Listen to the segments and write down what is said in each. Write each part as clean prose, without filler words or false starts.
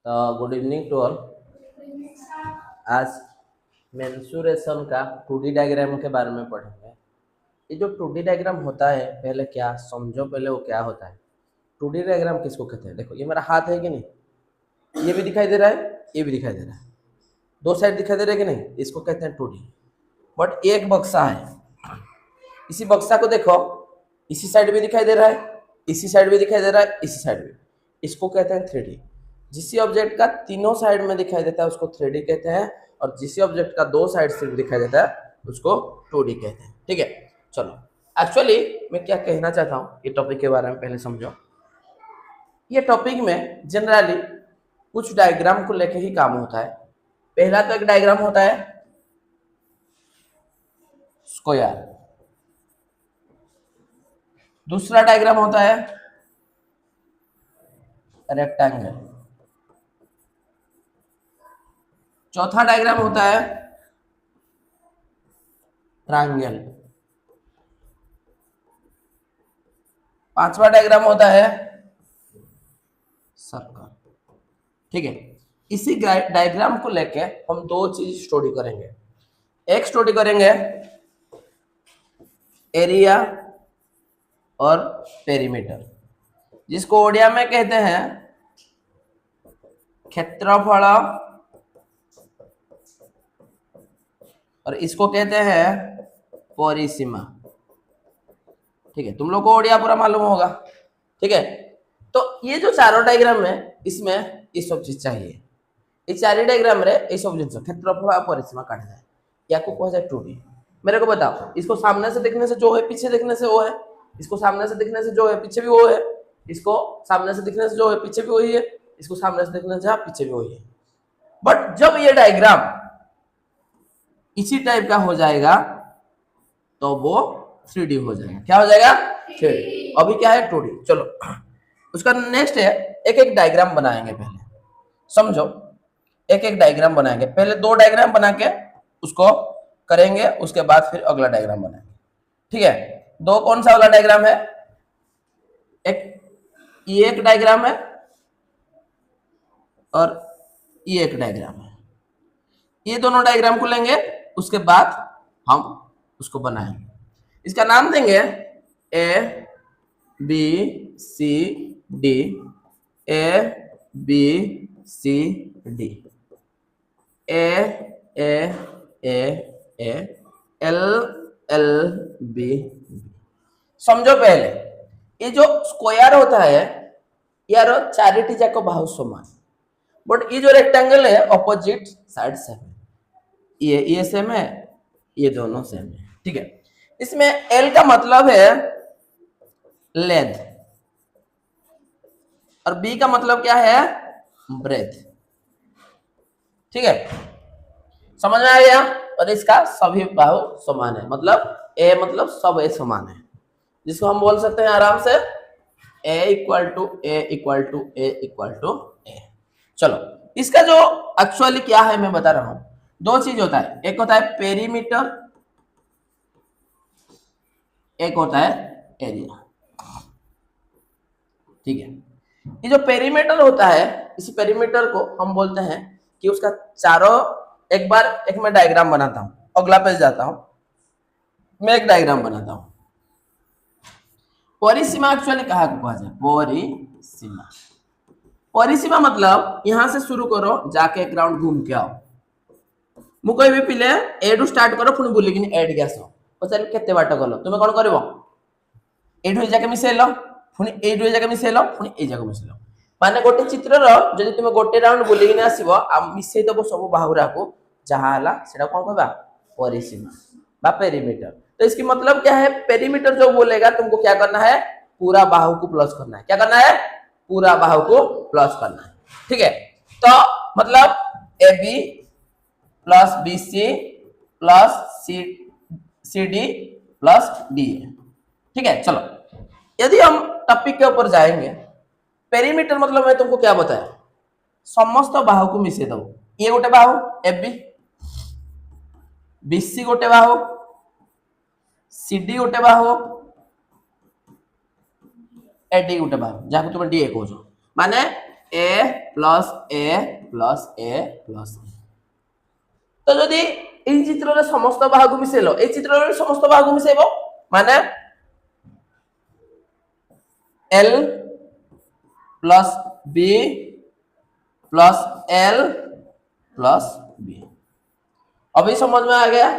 तो good evening to all. आज mensuration का 2D डायग्राम के बारे में पढ़ेंगे। ये जो 2D डायग्राम होता है, पहले क्या समझो, पहले वो क्या होता है। 2D डायग्राम किसको कहते हैं? देखो, ये मेरा हाथ है कि नहीं, ये भी दिखाई दे रहा है, ये भी दिखाई दे रहा है, दो साइड दिखाई दे रहे हैं कि नहीं, इसको कहते हैं 2D। बट एक बक्सा है, इसी बक्सा को देखो, इसी साइड भी दिखाई दे रहा है, इसी साइड भी दिखाई दे रहा है, इसी साइड भी, इसको कहते हैं 3D। जिस ऑब्जेक्ट का तीनों साइड में दिखाई देता है उसको 3D कहते हैं, और जिस ऑब्जेक्ट का दो साइड से दिखाई देता है उसको 2D कहते हैं। ठीक है, चलो एक्चुअली मैं क्या कहना चाहता हूँ ये टॉपिक के बारे में पहले समझो। ये टॉपिक में जनरली कुछ डायग्राम को लेकर ही काम होता है। पहला तो एक डायग्राम होता है स्क्वायर, दूसरा डायग्राम होता है रेक्टेंगल, चौथा डायग्राम होता है ट्रायंगल, पांचवा डायग्राम होता है सर्कल। ठीक है, इसी डायग्राम को लेके हम दो चीज स्टडी करेंगे। एक स्टडी करेंगे एरिया और पेरीमीटर, जिसको ओडिया में कहते हैं क्षेत्रफल, और इसको कहते हैं परिसीमा। ठीक है, तुम लोग को ओडिया पूरा मालूम होगा। ठीक है, तो ये जो चारों डायग्राम है इसमें ये सब चीज चाहिए। ये चार डायग्राम रे ये सब जिनस क्षेत्रफल और परिसीमा काटा जाए, या को कहा जाए 2D। मेरे को बताओ, इसको सामने से देखने से जो है पीछे देखने से वो है, इसको सामने से देखने से जो है पीछे भी वो है, इसको सामने से देखने से जो है पीछे भी वही है, इसको सामने से देखने से पीछे भी वही है। बट जब ये डायग्राम इसी टाइप का हो जाएगा तो वो 3D हो जाएगा। क्या हो जाएगा? 3D। अभी क्या है? 2D। चलो उसका नेक्स्ट है, एक एक डायग्राम बनाएंगे। पहले समझो, एक एक डायग्राम बनाएंगे। पहले दो डायग्राम बना के उसको करेंगे, उसके बाद फिर अगला डायग्राम बनाएंगे। ठीक है, दो कौन सा वाला डायग्राम है? ये एक डायग्राम है और ये एक डायग्राम है। ये दोनों डायग्राम को लेंगे, उसके बाद हम उसको बनाएंगे। इसका नाम देंगे A B C D, A B C D, A A A A L L B. समझो, पहले ये जो स्क्वायर होता है यार चारिटी जाक बाहु समान, बट ये जो रेक्टेंगल है ऑपोजिट साइड सेम है। ये सेम है, ये दोनों सेम है। ठीक है, इसमें एल का मतलब है लेंथ और बी का मतलब क्या है? ब्रेथ। ठीक है, समझ में आ गया? और इसका सभी बाहु समान है, मतलब ए मतलब सब ए समान है, जिसको हम बोल सकते हैं आराम से a equal to a equal to a equal to a. चलो, इसका जो एक्चुअली क्या है मैं बता रहा हूं। दो चीज होता है, एक होता है पेरीमीटर, एक होता है एरिया। ठीक है, ये जो पेरीमीटर होता है, इस पेरीमीटर को हम बोलते हैं कि उसका चारों, एक मैं डायग्राम बनाता हूं, अगला पेज जाता हूं, मैं एक डायग्राम बनाता हूं। परिसीमा एक्चुअली कहा जाए? परिसीमा, परिसीमा मतलब यहां से शुरू करो, जाके एक राउंड घूम के आओ। मु कहबी पिले एडू स्टार्ट करो, पुणी बुलिकिन एड के आस, पचार केते बाट गलो, तुम कौन कर एठू जाके मिसेल, पुणी एठू जाके मिसेल, पुणी ए जाके मिसेल। माने गोटे चित्रर जदि तुम गोटे राउंड बुलिकिन आसीबो आ मिसेई दबो सब बाहुरा को, जहां हला सेटा कोन कहबा? परिसीमा बा पेरीमीटर। तो इसकी मतलब क्या है? पेरीमीटर जो बोलेगा तुमको क्या करना है? पूरा बाहु को प्लस करना है। क्या करना है? पूरा बाहु को प्लस करना है। ठीक है, तो मतलब A B plus B C plus C D plus D. ठीक है, चलो यदि हम टॉपिक के ऊपर जाएंगे, पेरीमीटर मतलब मैं तुमको क्या बताया? समस्त बाहु को मिसे दो। ये गोटे बाहु ए बी, बीसी गोटे बाहु, सीडी गोटे बाहु, एडी गोटे बाहु, जहां तुम डी कहूछ। माने ए प्लस ए प्लस ए प्लस ए। तो जदि এই চিত্ରରେ সমস্ত বাহুକୁ মিশাইলো এই চিত্ରରେ সমস্ত বাহুକୁ মিশাইবো মানে L plus B plus L plus B। अभी समझ में आ गया।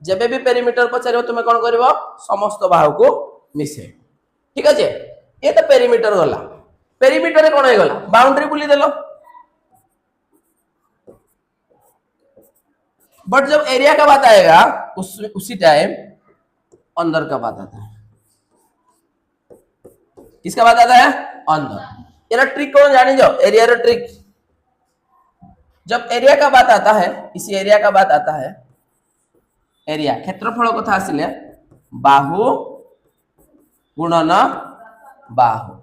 जब भी पेरीमीटर पचारे तुम्हें कौन करिवो समस्त बाहुको मिसे। ठीक है ये तो पेरीमीटर गला। पेरीमीटर कौन हो गला बाउंड्री बुली देलो। बट जब एरिया का बात आएगा उसी टाइम अंदर का बात आता है। किसका बात आता है अंदर। ये ट्रिक कौन जानी जाओ एरिया रो ट्रिक। जब एरिया का बात आता है इसी एरिया का बात आता है एरिया क्षेत्रफल कथा आसिले बाहु गुणन बाहु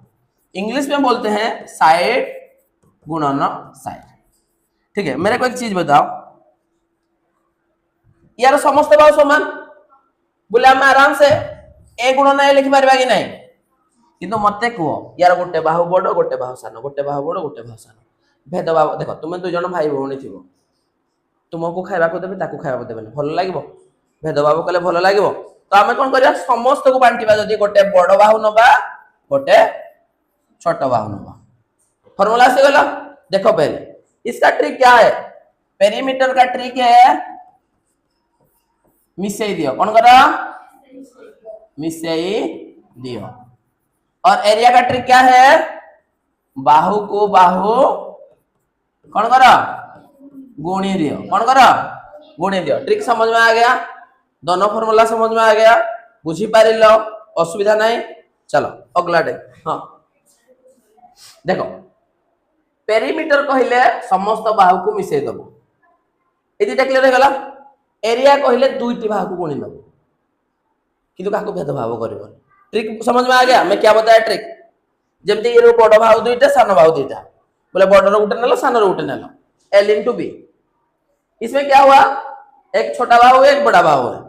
इंग्लिश में बोलते हैं साइड गुणन साइड। ठीक है मेरे को एक चीज बताओ यार समस्त बाहु समान बोले हम आराम से ए गुणन ए लिखि पारबा कि नहीं किंतु मते को यार गोटे बाहु बड़ गोटे बाहु सान गोटे बाहु बड़ गोटे बाहु सान भेदभाव देखो तुम दु जन भाई भौणी थी तुमको खाइबा को देबे ताकू खाइबा को देबे भल लागिवो भेदभाव कले भल लागिवो। तो आमे कोन करिया समस्त को बांटीबा जदी गोटे बड़ बाहु नबा गोटे छोट बाहु नबा। फार्मूला से गला देखो पहले इसका ट्रिक क्या है। पेरीमीटर का ट्रिक है मिसेई दियो कौन करा मिसेई दियो। और एरिया का ट्रिक क्या है बाहु को बाहु कौन करो गुणी दियो कौन करो गुणी दियो। ट्रिक समझ में आ गया दोनों फॉर्मूला समझ में आ गया बुझी पार लो असुविधा नहीं। चलो अगला डे हाँ देखो पेरीमीटर कहले समस्त बाहु को मिसेई दबो ये दुटा क्लियर हो गला। एरिया कहले दुईटी बाहु को गुणी दबो किंतु काको भेदभाव करबो। ट्रिक समझ में आ गया। मैं क्या बताया ट्रिक जमती ये बड़ बाहु दुईटा सान बाहु दुईटा बोले बड़ रो गुटे नेलो सान रो गुटे नेलो L into B। इसमें क्या हुआ एक छोटा बाहु एक बड़ा बाहु है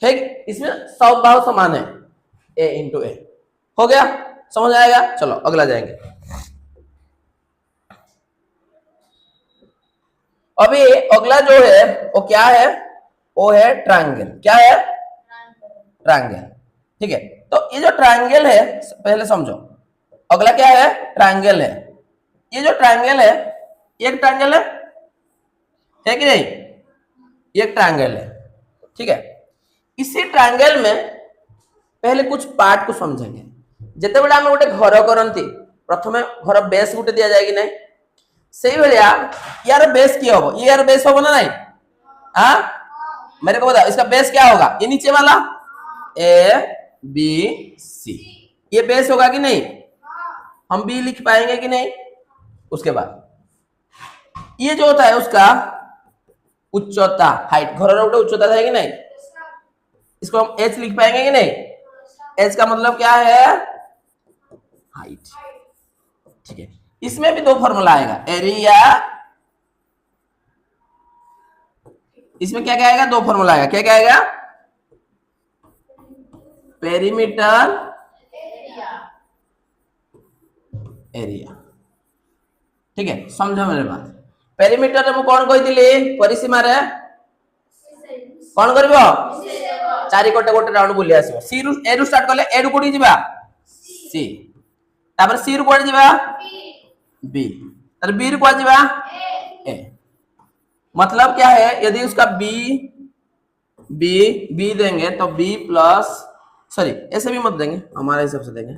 ठीक इसमें सब बाहु समान है A into A हो गया समझ आएगा। चलो अगला जाएंगे। अभी अगला जो है वो क्या है वो है ट्रायंगल। क्या है ट्रायंगल। ठीक है तो ये जो ट्रायंगल है पहले समझो। अगला क्या है ट्रायंगल है। ये जो ट्रायंगल है एक ट्रायंगल है कि नहीं एक ट्रायंगल है। ठीक है इसी ट्रायंगल में पहले कुछ पार्ट को समझेंगे। जेते बेला हम गोटे घर करंती प्रथमे घर बेस गोटे दिया जाए कि नहीं सही भलिया यार बेस क्या होगा ये यार बेस होगा ना नहीं हाँ मेरे को बताओ इसका बेस क्या होगा ये नीचे वाला A B C ये बेस होगा कि नहीं हम B लिख पाएंगे कि नहीं। उसके बाद ये जो होता है उसका उच्चता हाइट घर रो उच्चता है कि नहीं इसको हम H लिख पाएंगे कि नहीं। H का मतलब क्या है हाइट। ठीक है इसमें भी दो फॉर्मूला आएगा एरिया इसमें क्या क्या आएगा दो फॉर्मूला आएगा। क्या क्या आएगा पेरीमीटर एरिया। ठीक है समझो मेरे बात। पेरीमीटर रे मु कोन कहि दिली परिसीमा रे कोन करबो चारि कोटे गोटे राउंड बुली आसीबो। सी रु ए रु स्टार्ट करले ए रु कोडी जिबा सी तापर सी रु कोडी जिबा बी तापर बी रु कोडी जिबा ए। मतलब क्या है यदि उसका बी बी बी देंगे तो बी प्लस सॉरी ऐसे भी मत देंगे हमारे हिसाब से देंगे